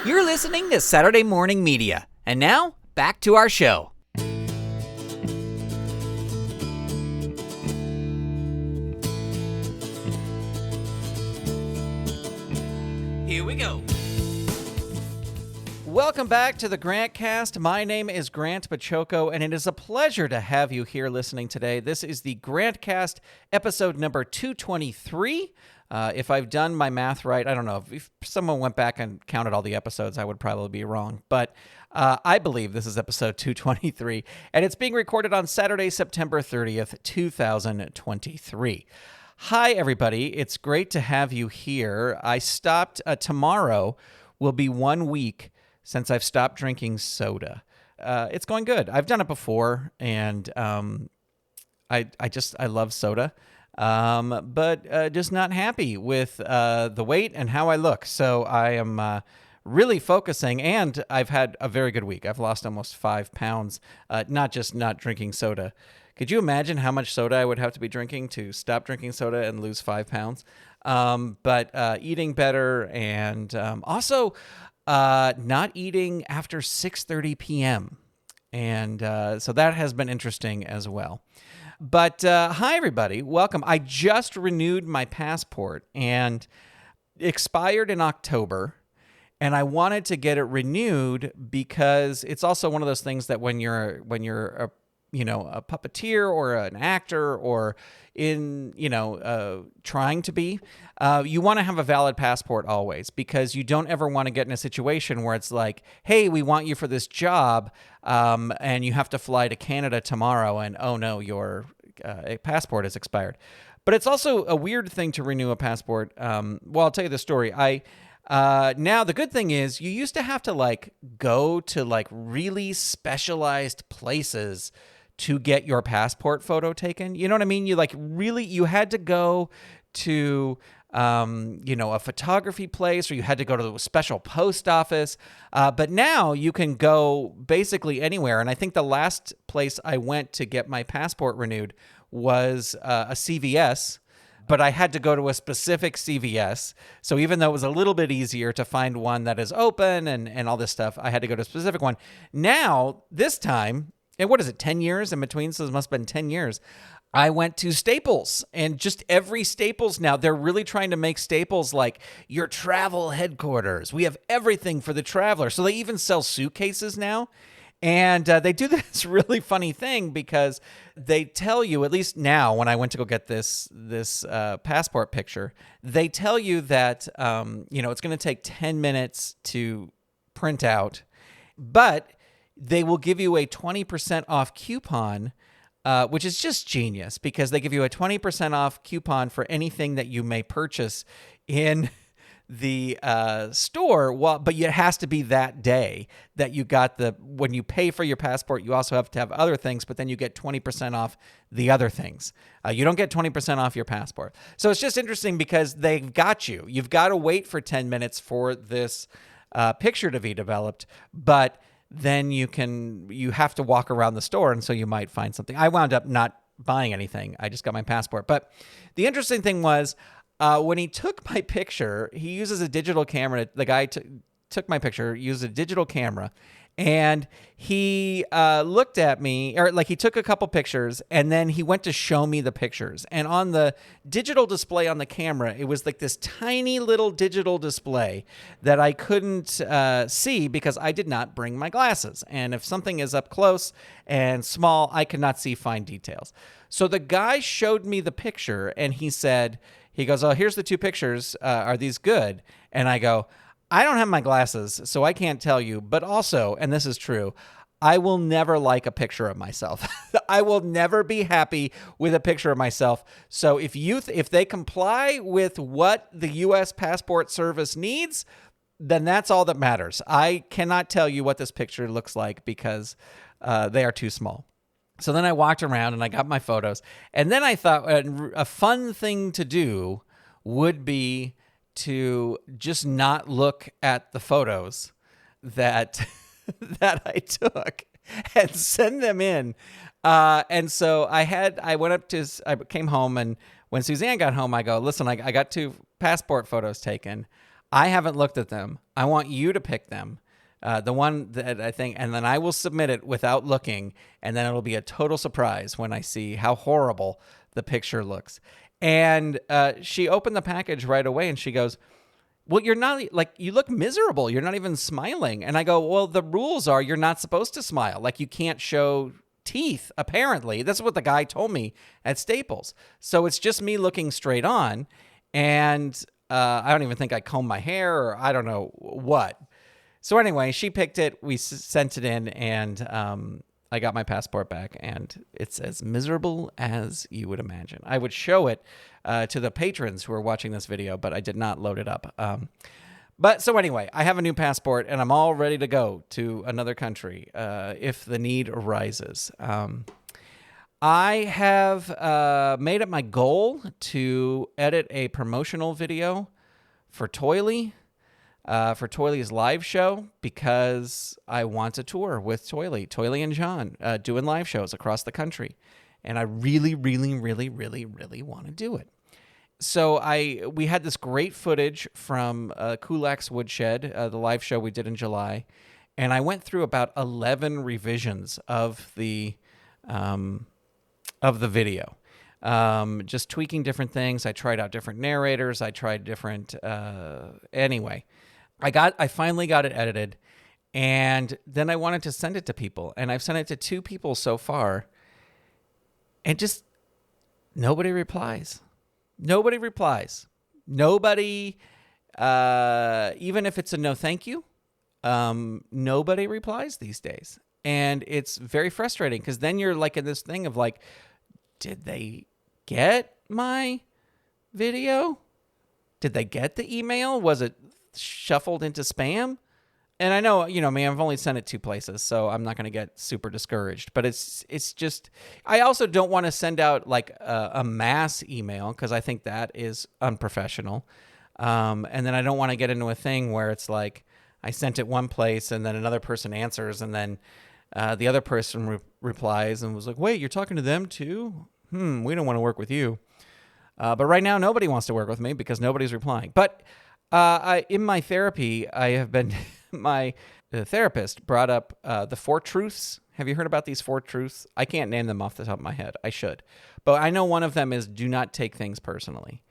You're listening to Saturday Morning Media. And now, back to our show. Here we go. Welcome back to the Grantcast. My name is Grant Baciocco, and it is a pleasure to have you here listening today. This is the Grantcast episode number 223. If I've done my math right, I don't know. If someone went back and counted all the episodes, I would probably be wrong. But I believe this is episode 223, and it's being recorded on Saturday, September 30th, 2023. Hi, everybody. It's great to have you here. I stopped, tomorrow will be 1 week since I've stopped drinking soda. It's going good. I've done it before, and I love soda. But just not happy with the weight and how I look. So I am really focusing, and I've had a very good week. I've lost almost 5 pounds, not just not drinking soda. Could you imagine how much soda I would have to be drinking to stop drinking soda and lose 5 pounds? But eating better, and also not eating after 6:30 p.m. And so that has been interesting as well. But hi, everybody. Welcome. I just renewed my passport and expired in October, and I wanted to get it renewed because it's also one of those things that when you're a puppeteer or an actor or in, trying to be, you want to have a valid passport always, because you don't ever want to get in a situation where it's like, hey, we want you for this job, and you have to fly to Canada tomorrow, and oh no, your passport is expired. But it's also a weird thing to renew a passport. Well, I'll tell you the story. Now the good thing is you used to have to go to really specialized places to get your passport photo taken. You know what I mean? You had to go to, a photography place, or you had to go to a special post office. But now you can go basically anywhere. And I think the last place I went to get my passport renewed was a CVS. But I had to go to a specific CVS. So even though it was a little bit easier to find one that is open and all this stuff, I had to go to a specific one. Now, this time, and what is it, 10 years in between? So it must have been 10 years. I went to Staples, and just every Staples now, they're really trying to make Staples like your travel headquarters. We have everything for the traveler. So they even sell suitcases now. And they do this really funny thing because they tell you, at least now when I went to go get this passport picture, they tell you that, it's going to take 10 minutes to print out, but they will give you a 20% off coupon, which is just genius, because they give you a 20% off coupon for anything that you may purchase in the store. Well, but it has to be that day that you got when you pay for your passport, you also have to have other things, but then you get 20% off the other things. You don't get 20% off your passport. So it's just interesting because they've got you. You've got to wait for 10 minutes for this picture to be developed, but then you have to walk around the store, and so you might find something. I wound up not buying anything. I just got my passport. But the interesting thing was, when he took my picture, he uses a digital camera. The guy took my picture, used a digital camera, and he looked at me, or he took a couple pictures, and then he went to show me the pictures. And on the digital display on the camera, it was this tiny little digital display that I couldn't see because I did not bring my glasses. And if something is up close and small, I cannot see fine details. So the guy showed me the picture, and he goes, oh, here's the two pictures. Are these good? And I go, I don't have my glasses, so I can't tell you. But also, and this is true, I will never like a picture of myself. I will never be happy with a picture of myself. So if they comply with what the U.S. Passport Service needs, then that's all that matters. I cannot tell you what this picture looks like because they are too small. So then I walked around and I got my photos. And then I thought a fun thing to do would be to just not look at the photos that that I took and send them in. And so I came home, and when Suzanne got home, I go, listen, I got 2 passport photos taken. I haven't looked at them. I want you to pick them. The one that I think, and then I will submit it without looking, and then it'll be a total surprise when I see how horrible the picture looks. And she opened the package right away, and she goes, well, you're not, like, you look miserable. You're not even smiling. And I go, well, the rules are you're not supposed to smile. Like, you can't show teeth, apparently. That's what the guy told me at Staples. So it's just me looking straight on, and I don't even think I combed my hair, or I don't know what. So anyway, she picked it, we sent it in, and I got my passport back, and it's as miserable as you would imagine. I would show it to the patrons who are watching this video, but I did not load it up. But so anyway, I have a new passport, and I'm all ready to go to another country if the need arises. I have made it my goal to edit a promotional video for Toily. For Toily's live show, because I want to tour with Toily and John, doing live shows across the country. And I really, really, really, really, really want to do it. So we had this great footage from Kulak's Woodshed, the live show we did in July. And I went through about 11 revisions of the video. Just tweaking different things. I tried out different narrators. I tried different, anyway. I finally got it edited, and then I wanted to send it to people, and I've sent it to 2 people so far, and just nobody replies. Nobody replies. Nobody, even if it's a no thank you, nobody replies these days. And it's very frustrating, because then you're like in this thing of like, did they get my video? Did they get the email? Was it shuffled into spam? And I know, I've only sent it 2 places, so I'm not going to get super discouraged. But it's just, I also don't want to send out like a mass email, because I think that is unprofessional. And then I don't want to get into a thing where it's like I sent it one place, and then another person answers, and then the other person replies and was like, wait, you're talking to them too? We don't want to work with you. But right now, nobody wants to work with me because nobody's replying. But in my therapy, I have been, my therapist brought up the 4 truths. Have you heard about these 4 truths? I can't name them off the top of my head. I should. But I know one of them is do not take things personally.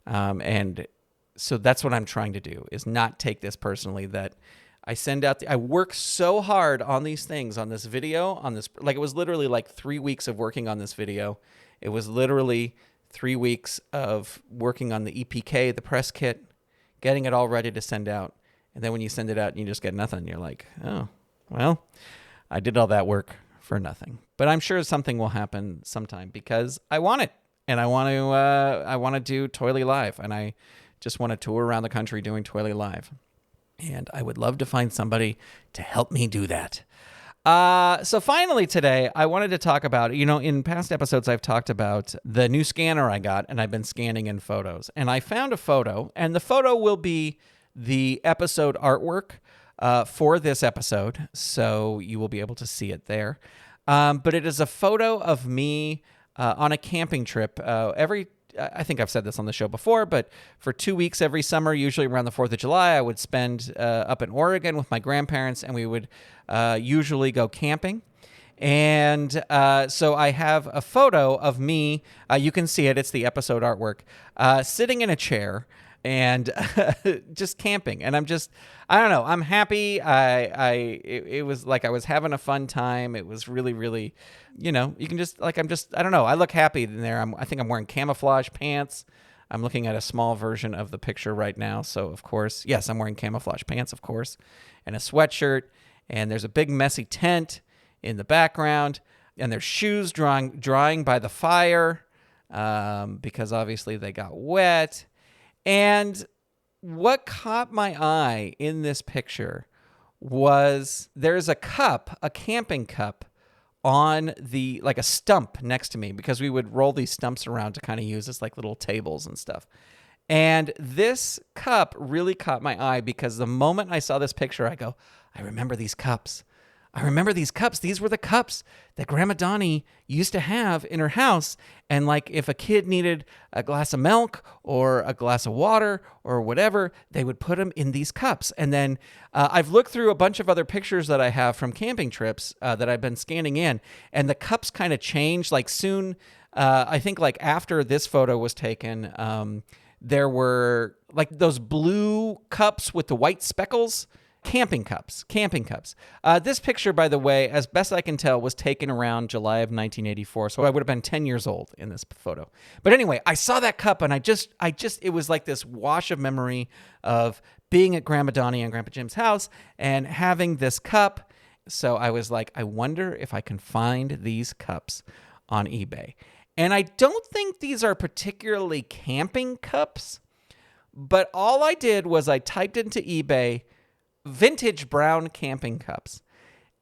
And so that's what I'm trying to do, is not take this personally, that I send out, I work so hard on these things, on this video, on this, like it was literally like 3 weeks of working on this video. It was literally 3 weeks of working on the EPK, the press kit, getting it all ready to send out. And then when you send it out and you just get nothing, you're like, oh, well, I did all that work for nothing. But I'm sure something will happen sometime, because I want it. And I want to do Toily Live. And I just want to tour around the country doing Toily Live. And I would love to find somebody to help me do that. So finally today, I wanted to talk about, in past episodes, I've talked about the new scanner I got, and I've been scanning in photos. And I found a photo, and the photo will be the episode artwork for this episode, so you will be able to see it there. But it is a photo of me on a camping trip. I think I've said this on the show before, but for 2 weeks every summer, usually around the 4th of July, I would spend up in Oregon with my grandparents, and we would usually go camping. And so I have a photo of me. You can see it. It's the episode artwork, sitting in a chair and just camping. And I don't know. I'm happy. It was like I was having a fun time. It was really, really, you can just, like, I don't know. I look happy in there. I think I'm wearing camouflage pants. I'm looking at a small version of the picture right now. So, of course, yes, I'm wearing camouflage pants, of course, and a sweatshirt. And there's a big messy tent in the background. And there's shoes drying by the fire because obviously they got wet. And what caught my eye in this picture was there's a cup, a camping cup, on like a stump next to me, because we would roll these stumps around to kind of use as like little tables and stuff. And this cup really caught my eye, because the moment I saw this picture, I go, I remember these cups. I remember these cups. These were the cups that Grandma Donnie used to have in her house. And like if a kid needed a glass of milk or a glass of water or whatever, they would put them in these cups. And then I've looked through a bunch of other pictures that I have from camping trips that I've been scanning in, and the cups kind of changed. Like soon, I think like after this photo was taken, there were like those blue cups with the white speckles. Camping cups. This picture, by the way, as best I can tell, was taken around July of 1984. So I would have been 10 years old in this photo. But anyway, I saw that cup and it was like this wash of memory of being at Grandma Donnie and Grandpa Jim's house and having this cup. So I was like, I wonder if I can find these cups on eBay. And I don't think these are particularly camping cups, but all I did was I typed into eBay vintage brown camping cups,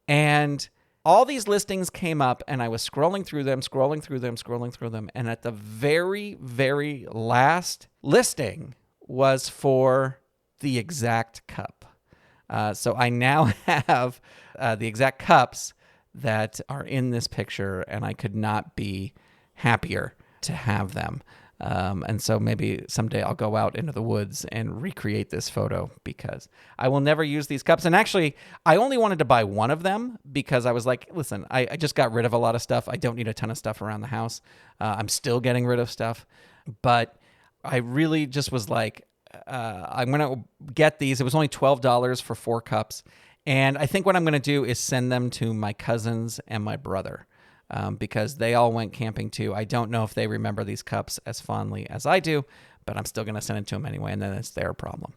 and all these listings came up, and I was scrolling through them, and at the very, very last listing was for the exact cup. So I now have the exact cups that are in this picture, and I could not be happier to have them. And so maybe someday I'll go out into the woods and recreate this photo, because I will never use these cups. And actually, I only wanted to buy one of them because I was like, listen, I just got rid of a lot of stuff. I don't need a ton of stuff around the house. I'm still getting rid of stuff. But I really just was like, I'm going to get these. It was only $12 for 4 cups. And I think what I'm going to do is send them to my cousins and my brother. Because they all went camping too. I don't know if they remember these cups as fondly as I do, but I'm still going to send it to them anyway, and then it's their problem.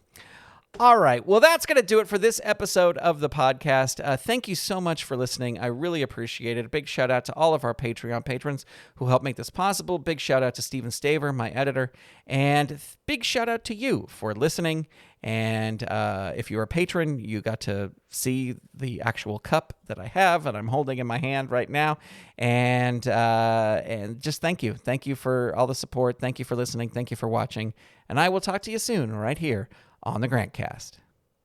All right. Well, that's going to do it for this episode of the podcast. Thank you so much for listening. I really appreciate it. A big shout out to all of our Patreon patrons who helped make this possible. Big shout out to Stephen Staver, my editor, and big shout out to you for listening. And if you're a patron, you got to see the actual cup that I have and I'm holding in my hand right now. And just thank you. Thank you for all the support. Thank you for listening. Thank you for watching. And I will talk to you soon right here on the Grantcast.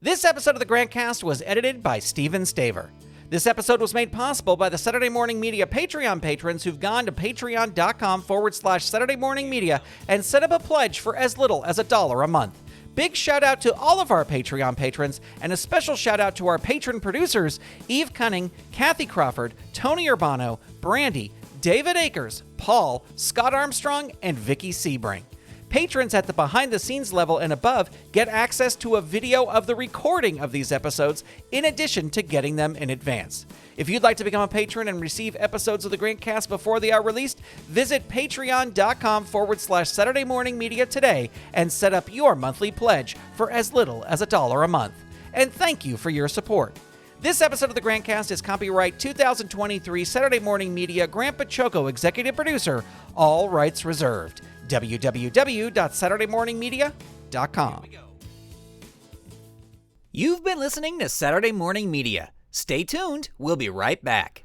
This episode of the Grantcast was edited by Stephen Staver. This episode was made possible by the Saturday Morning Media Patreon patrons who've gone to patreon.com/Saturday Morning Media and set up a pledge for as little as $1 a month. Big shout out to all of our Patreon patrons, and a special shout out to our patron producers, Eve Cunning, Kathy Crawford, Tony Urbano, Brandy, David Akers, Paul, Scott Armstrong, and Vicky Sebring. Patrons at the behind-the-scenes level and above get access to a video of the recording of these episodes in addition to getting them in advance. If you'd like to become a patron and receive episodes of the Grantcast before they are released, visit patreon.com/Saturday Morning Media today and set up your monthly pledge for as little as $1 a month. And thank you for your support. This episode of the Grantcast is copyright 2023 Saturday Morning Media, Grant Baciocco, executive producer, all rights reserved. www.SaturdayMorningMedia.com. You've been listening to Saturday Morning Media. Stay tuned. We'll be right back.